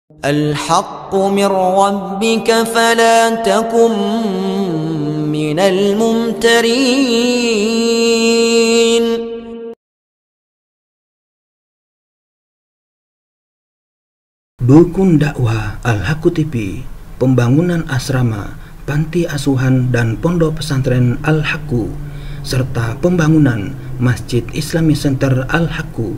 الحق من ربك فلا تكن من الممترين. Dukun dakwah Al-Haqqu TV, pembangunan asrama, panti asuhan dan pondok pesantren Al-Haqqu, serta pembangunan Masjid Islami Center Al-Haqqu.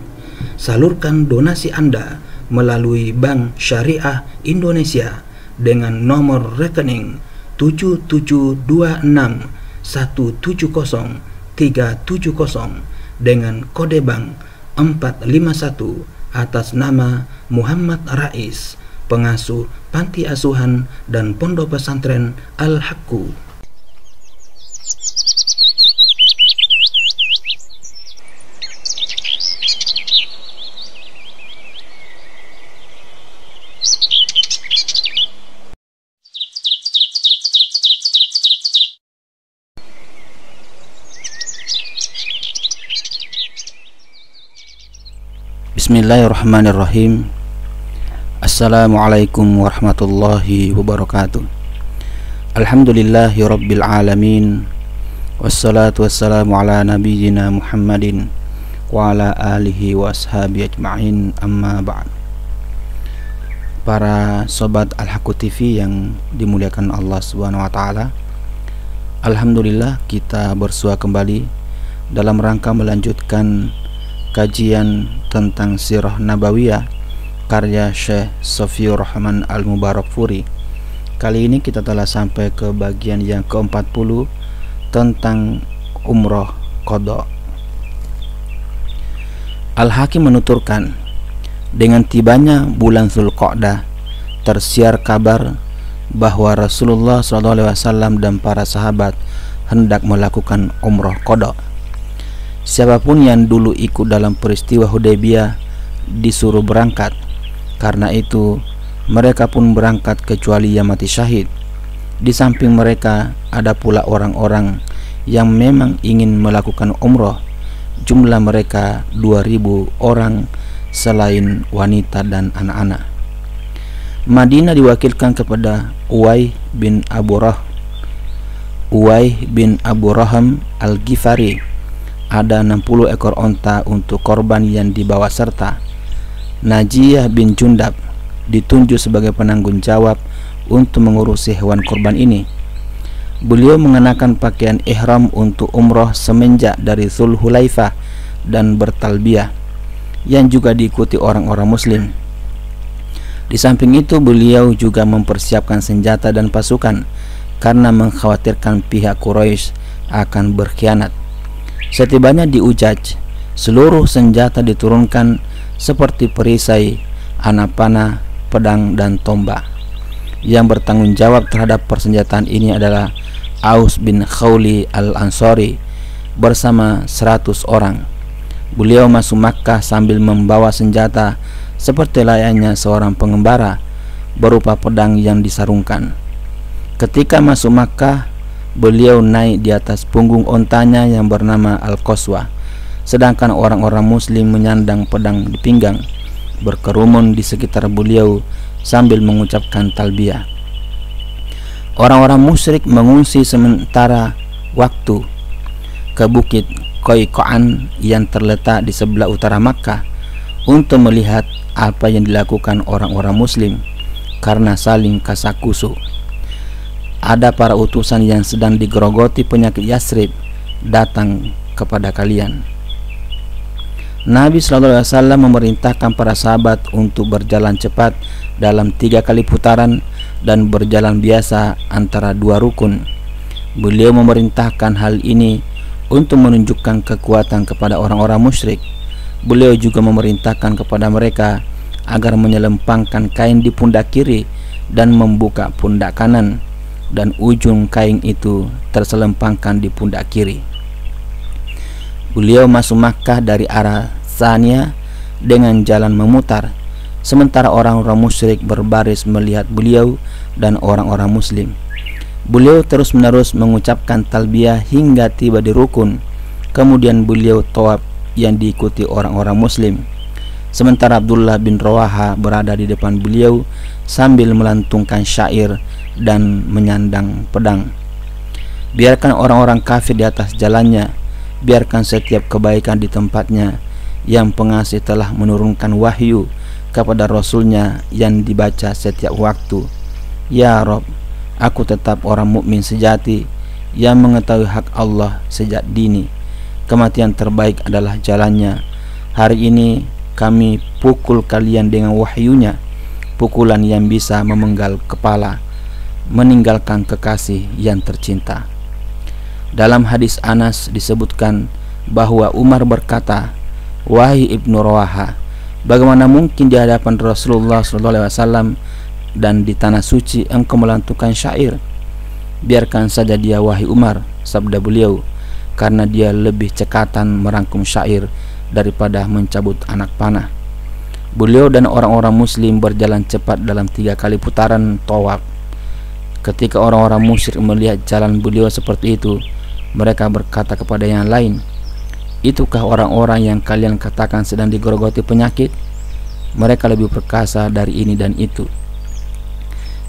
Salurkan donasi Anda melalui Bank Syariah Indonesia dengan nomor rekening 7726170370 dengan kode bank 451 atas nama Muhammad Rais, pengasuh panti asuhan dan pondok pesantren Al-Haqqu. Bismillahirrahmanirrahim. Assalamualaikum warahmatullahi wabarakatuh. Alhamdulillahi rabbil alamin. Wassalatu wassalamu ala nabiyyina Muhammadin wa ala alihi wa ashabihi ajma'in, amma ba'd. Para sobat Al-Haqqu TV yang dimuliakan Allah Subhanahu wa taala, alhamdulillah kita bersua kembali dalam rangka melanjutkan kajian tentang Sirah Nabawiyah karya Syekh Sofiyur Rahman Al-Mubarakfuri. Kali ini kita telah sampai ke bagian yang ke-40 tentang umroh qada. Al-Hakim menuturkan, dengan tibanya bulan Dzulqa'dah tersiar kabar bahwa Rasulullah SAW dan para sahabat hendak melakukan umroh qada. Siapapun yang dulu ikut dalam peristiwa Hudaybiyah disuruh berangkat. Karena itu mereka pun berangkat kecuali yang mati syahid. Di samping mereka ada pula orang-orang yang memang ingin melakukan umroh. Jumlah mereka 2000 orang selain wanita dan anak-anak. Madinah diwakilkan kepada Uwais bin Abu Raham Al-Ghifari. Ada 60 ekor onta untuk korban yang dibawa serta. Najiyah bin Jundab ditunjuk sebagai penanggung jawab untuk mengurusi hewan korban ini. Beliau mengenakan pakaian ihram untuk umroh semenjak dari Dzulhulaifah dan bertalbiyah, yang juga diikuti orang-orang muslim. Di samping itu beliau juga mempersiapkan senjata dan pasukan karena mengkhawatirkan pihak Quraisy akan berkhianat. Setibanya di Ujaj, seluruh senjata diturunkan seperti perisai, anak panah, pedang, dan tombak. Yang bertanggung jawab terhadap persenjataan ini adalah Aus bin Khawli al-Ansari bersama 100 orang. Beliau masuk Makkah sambil membawa senjata seperti layaknya seorang pengembara, berupa pedang yang disarungkan. Ketika masuk Makkah, beliau naik di atas punggung ontanya yang bernama Al-Qaswah, sedangkan orang-orang muslim menyandang pedang di pinggang, berkerumun di sekitar beliau sambil mengucapkan talbiyah. Orang-orang musyrik mengungsi sementara waktu ke bukit Qoiqan yang terletak di sebelah utara Makkah untuk melihat apa yang dilakukan orang-orang muslim karena saling kasakusuk. Ada para utusan yang sedang digerogoti penyakit Yasrib datang kepada kalian. Nabi SAW memerintahkan para sahabat untuk berjalan cepat dalam 3 kali putaran dan berjalan biasa antara 2 rukun. Beliau memerintahkan hal ini untuk menunjukkan kekuatan kepada orang-orang musyrik. Beliau juga memerintahkan kepada mereka agar menyelempangkan kain di pundak kiri dan membuka pundak kanan, dan ujung kain itu terselempangkan di pundak kiri. Beliau masuk Makkah dari arah Sania dengan jalan memutar, sementara orang-orang musyrik berbaris melihat beliau dan orang-orang muslim. Beliau terus-menerus mengucapkan talbiyah hingga tiba di rukun. Kemudian beliau tawaf yang diikuti orang-orang muslim. sementara Abdullah bin Rawaha berada di depan beliau sambil melantungkan syair dan menyandang pedang. Biarkan orang-orang kafir di atas jalannya, biarkan setiap kebaikan di tempatnya, yang pengasih telah menurunkan wahyu kepada Rasulnya yang dibaca setiap waktu. Ya Rob, aku tetap orang mukmin sejati yang mengetahui hak Allah sejak dini. Kematian terbaik adalah jalannya. Hari ini kami pukul kalian dengan wahyunya, pukulan yang bisa memenggal kepala, meninggalkan kekasih yang tercinta. Dalam hadis Anas disebutkan bahwa Umar berkata, "Wahai Ibnu Rawaha, bagaimana mungkin di hadapan Rasulullah SAW dan di tanah suci engkau melantungkan syair? Biarkan saja dia wahai Umar," sabda beliau, "karena dia lebih cekatan merangkum syair daripada mencabut anak panah." Beliau dan orang-orang muslim berjalan cepat dalam 3 kali putaran tawaf. Ketika orang-orang musyrik melihat jalan beliau seperti itu, mereka berkata kepada yang lain, "Itukah orang-orang yang kalian katakan sedang digerogoti penyakit? Mereka lebih perkasa dari ini dan itu."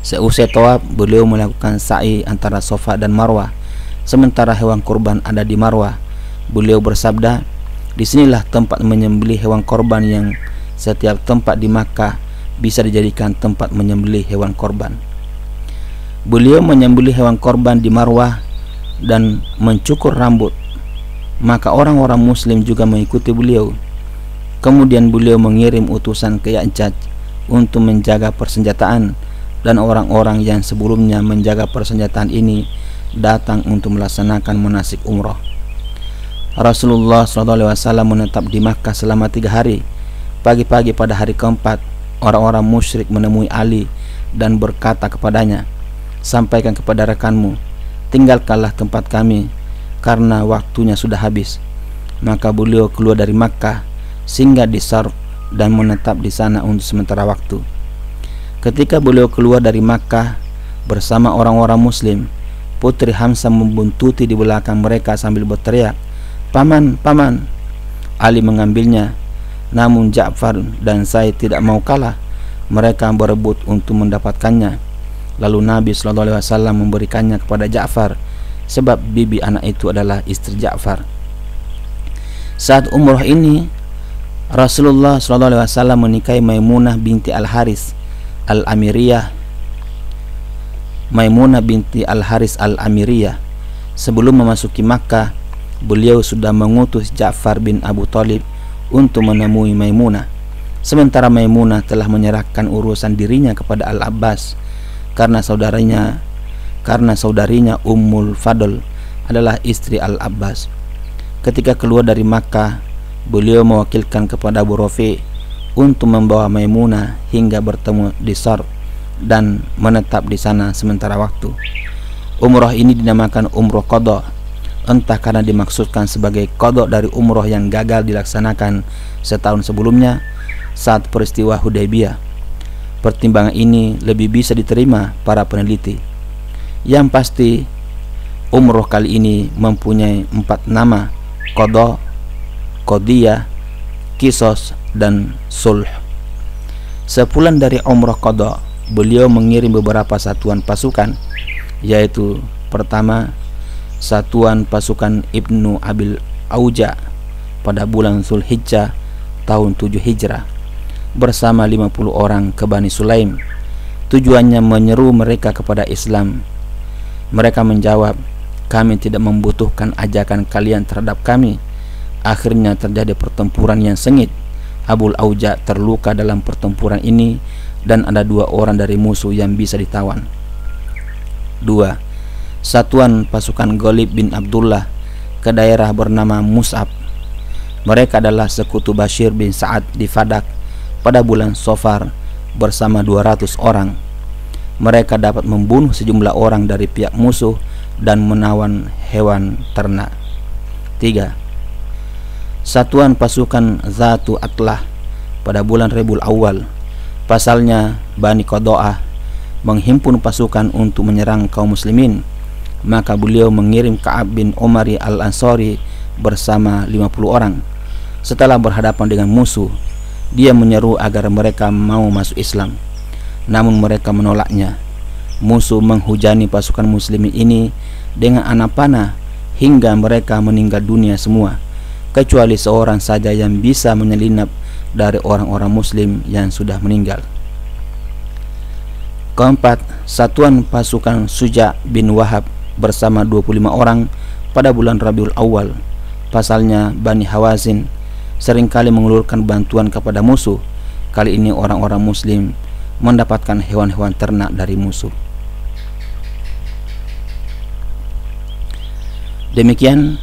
Seusai tawaf, beliau melakukan sa'i antara Safa dan Marwah, sementara hewan kurban ada di Marwah. Beliau bersabda, "Disinilah tempat menyembelih hewan korban yang setiap tempat di Makkah bisa dijadikan tempat menyembelih hewan korban." Beliau menyembelih hewan korban di Marwah dan mencukur rambut. Maka orang-orang muslim juga mengikuti beliau. Kemudian beliau mengirim utusan ke Ya'jaj untuk menjaga persenjataan, dan orang-orang yang sebelumnya menjaga persenjataan ini datang untuk melaksanakan manasik umrah. Rasulullah SAW menetap di Makkah selama 3 hari. Pagi-pagi pada hari keempat, orang-orang musyrik menemui Ali dan berkata kepadanya, "Sampaikan kepada rekanmu, tinggalkanlah tempat kami karena waktunya sudah habis." Maka beliau keluar dari Makkah, singgah di Sarq dan menetap di sana untuk sementara waktu. Ketika beliau keluar dari Makkah bersama orang-orang muslim, Putri Hamzah membuntuti di belakang mereka sambil berteriak, "Paman, paman!" Ali mengambilnya, namun Ja'far dan Zaid tidak mau kalah. Mereka berebut untuk mendapatkannya. Lalu Nabi SAW memberikannya kepada Ja'far, sebab bibi anak itu adalah istri Ja'far. Saat umrah ini, Rasulullah SAW menikahi Maimunah binti Al-Haris Al-Amiriyah. Maimunah binti Al-Haris Al-Amiriyah. Sebelum memasuki Makkah, beliau sudah mengutus Ja'far bin Abu Thalib untuk menemui Maimunah. Sementara Maimunah telah menyerahkan urusan dirinya kepada Al-Abbas karena saudarinya Ummul Fadl adalah istri Al-Abbas. Ketika keluar dari Makkah, beliau mewakilkan kepada Abu Rafi untuk membawa Maimunah hingga bertemu di Sarq dan menetap di sana sementara waktu. Umrah ini dinamakan umrah qadha, entah karena dimaksudkan sebagai qadha dari umrah yang gagal dilaksanakan setahun sebelumnya saat peristiwa Hudaybiyah. Pertimbangan ini lebih bisa diterima para peneliti. Yang pasti, umrah kali ini mempunyai 4 nama: qadha, qadiyah, qisas, dan sulh. Sepulang dari umrah qadha, beliau mengirim beberapa satuan pasukan, yaitu pertama, satuan pasukan Ibnu Abil Auja pada bulan Zulhijjah tahun 7 Hijrah bersama 50 orang ke Bani Sulaim. Tujuannya menyeru mereka kepada Islam. Mereka menjawab, "Kami tidak membutuhkan ajakan kalian terhadap kami." Akhirnya terjadi pertempuran yang sengit. Abul Auja terluka dalam pertempuran ini dan ada 2 orang dari musuh yang bisa ditawan. 2. Satuan pasukan Ghalib bin Abdullah ke daerah bernama Mus'ab. Mereka adalah sekutu Bashir bin Sa'ad di Fadak pada bulan Safar bersama 200 orang. Mereka dapat membunuh sejumlah orang dari pihak musuh dan menawan hewan ternak. 3. Satuan pasukan Zatu Atlah pada bulan Rabiul Awal. Pasalnya Bani Qadha'ah menghimpun pasukan untuk menyerang kaum muslimin. Maka beliau mengirim Ka'ab bin Umari Al-Ansari bersama 50 orang. Setelah berhadapan dengan musuh, Dia menyeru agar mereka mau masuk Islam, namun mereka menolaknya. Musuh menghujani pasukan muslimin ini dengan anak panah hingga mereka meninggal dunia semua, kecuali seorang saja yang bisa menyelinap dari orang-orang muslim yang sudah meninggal. Keempat, satuan pasukan Suja bin Wahab bersama 25 orang pada bulan Rabiul Awal. Pasalnya Bani Hawazin seringkali mengulurkan bantuan kepada musuh. Kali ini orang-orang muslim mendapatkan hewan-hewan ternak dari musuh. Demikian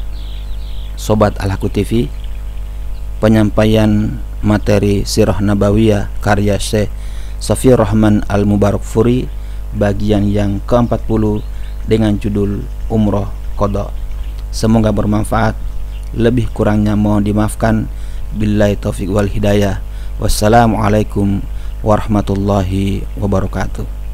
Sobat Al-Haqqu TV, penyampaian materi Sirah Nabawiyah karya Syekh Safiyur Rahman Al-Mubarakfuri bagian yang ke-40 dengan judul Umroh Qadha. Semoga bermanfaat. Lebih kurangnya mohon dimaafkan. Billahi taufiq wal hidayah. Wassalamualaikum warahmatullahi wabarakatuh.